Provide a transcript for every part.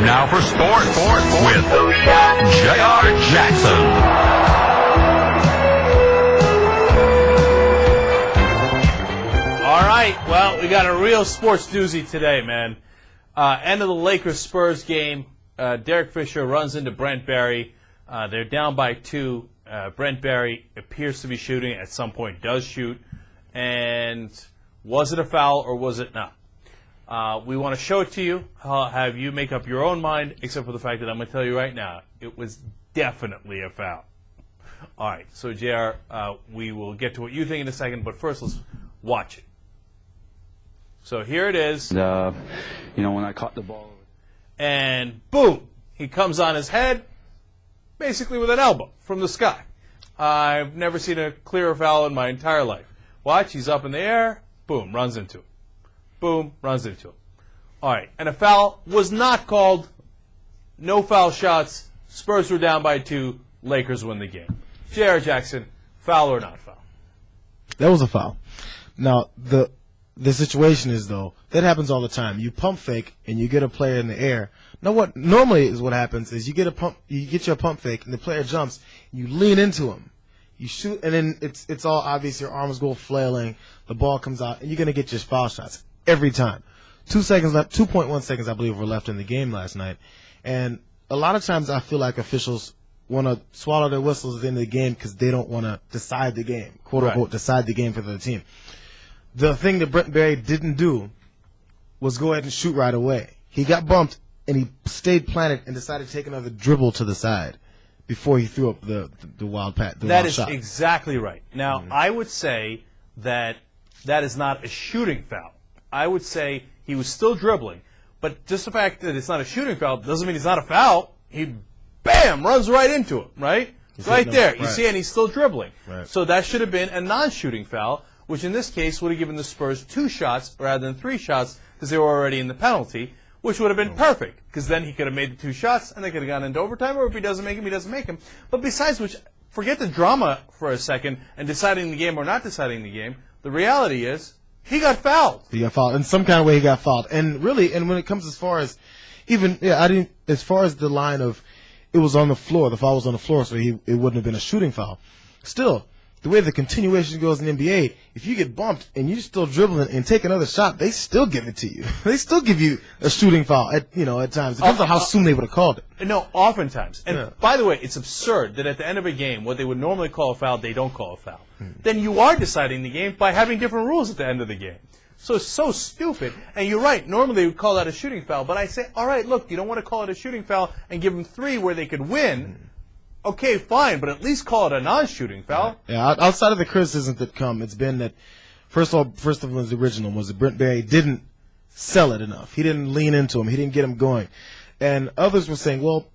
Time now for sports with J.R. Jackson. All right, well, we got a real sports doozy today, man. End of the Lakers-Spurs game. Derek Fisher runs into Brent Barry. They're down by 2. Brent Barry appears to be shooting. At some point, does shoot. And was it a foul or was it not? We want to show it to you. Have you make up your own mind, except for the fact that I'm going to tell you right now, it was definitely a foul. All right, so, JR, we will get to what you think in a second, but first let's watch it. So here it is. And, when I caught the ball. And boom, he comes on his head, basically with an elbow from the sky. I've never seen a clearer foul in my entire life. Watch, he's up in the air, boom, runs into it. Boom, runs into it. All right, and a foul was not called. No foul shots. Spurs were down by 2. Lakers win the game. J.R. Jackson, foul or not foul? That was a foul. Now, the situation is, though, that happens all the time. You pump fake and you get a player in the air. Now, what normally is what happens is you get your pump fake and the player jumps, and you lean into him. You shoot, and then it's all obvious. Your arms go flailing, the ball comes out, and you're gonna get your foul shots every time. 2 seconds left, 2.1 seconds, I believe, were left in the game last night, and a lot of times I feel like officials want to swallow their whistles at the end of the game because they don't want to decide the game, quote unquote, decide the game for the team. The thing that Brent Barry didn't do was go ahead and shoot right away. He got bumped, and he stayed planted and decided to take another dribble to the side before he threw up the wild shot. That is exactly right. Now, I would say that is not a shooting foul. I would say he was still dribbling. But just the fact that it's not a shooting foul doesn't mean it's not a foul. He, bam, runs right into him, right? Right there. You see, and he's still dribbling. Right. So that should have been a non-shooting foul, which in this case would have given the Spurs 2 shots rather than 3 shots because they were already in the penalty, which would have been perfect because then he could have made the 2 shots and they could have gone into overtime, or if he doesn't make them, he doesn't make them. But besides which, forget the drama for a second and deciding the game or not deciding the game. The reality is he got fouled. He got fouled. In some kind of way he got fouled. And really, and when it comes as far as as far as the line of it was on the floor, the foul was on the floor, so it wouldn't have been a shooting foul. Still, the way the continuation goes in the NBA, if you get bumped and you're still dribbling and take another shot, they still give it to you. They still give you a shooting foul at times. It depends on how soon they would have called it. No, oftentimes. And by the way, it's absurd that at the end of a game, what they would normally call a foul, they don't call a foul. Then you are deciding the game by having different rules at the end of the game. So it's so stupid. And you're right, normally they would call that a shooting foul. But I say, all right, look, you don't want to call it a shooting foul and give them 3 where they could win. Okay, fine, but at least call it a non-shooting foul. Yeah, outside of the criticisms that come, it's been that, first of all, the original was that Brent Barry didn't sell it enough. He didn't lean into him. He didn't get him going. And others were saying, well,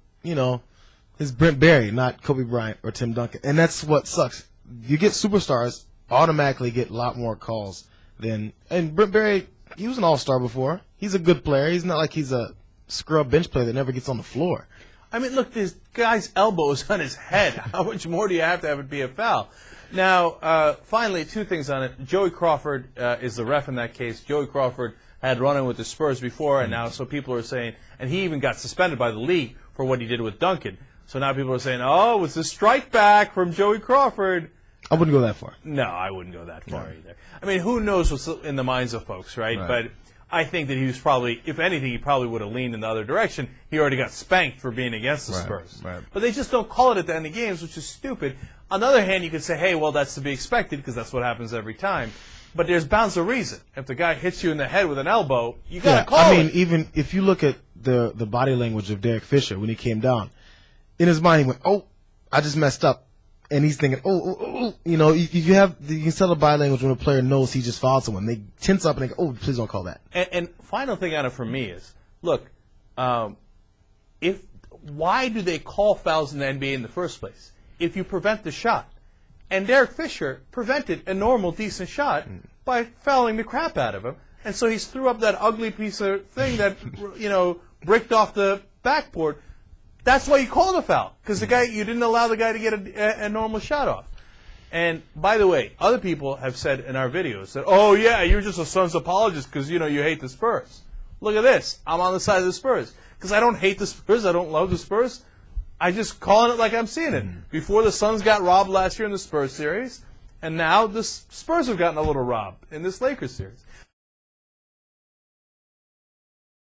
it's Brent Barry, not Kobe Bryant or Tim Duncan. And that's what sucks. You get superstars, automatically get a lot more calls than, and Brent Barry, he was an all-star before. He's a good player. He's not like he's a scrub bench player that never gets on the floor. I mean, look, this guy's elbow is on his head. How much more do you have to have it be a foul? Now, finally, 2 things on it. Joey Crawford is the ref in that case. Joey Crawford had run in with the Spurs before, and now so people are saying, and he even got suspended by the league for what he did with Duncan. So now people are saying, oh, it's a strike back from Joey Crawford. I wouldn't go that far. No, I wouldn't go that far either. I mean, who knows what's in the minds of folks, right? But I think that he was probably, if anything, he probably would have leaned in the other direction. He already got spanked for being against the Spurs. Right. But they just don't call it at the end of games, which is stupid. On the other hand, you could say, hey, well, that's to be expected because that's what happens every time. But there's bounds of reason. If the guy hits you in the head with an elbow, you got to call it. I mean, even if you look at the body language of Derek Fisher when he came down, in his mind he went, oh, I just messed up. And he's thinking, you can tell the body language when a player knows he just fouled someone. They tense up and they go, oh, please don't call that. And final thing on it for me is, look, why do they call fouls in the NBA in the first place? If you prevent the shot. And Derek Fisher prevented a normal, decent shot by fouling the crap out of him. And so he's threw up that ugly piece of thing that, bricked off the backboard. That's why you called a foul, because you didn't allow the guy to get a normal shot off. And by the way, other people have said in our videos that, oh yeah, you're just a Suns apologist because you hate the Spurs. look at this. I'm on the side of the Spurs. Because I don't hate the Spurs. I don't love the Spurs. I just calling it like I'm seeing it. Before the Suns got robbed last year in the Spurs series, and now the Spurs have gotten a little robbed in this Lakers series.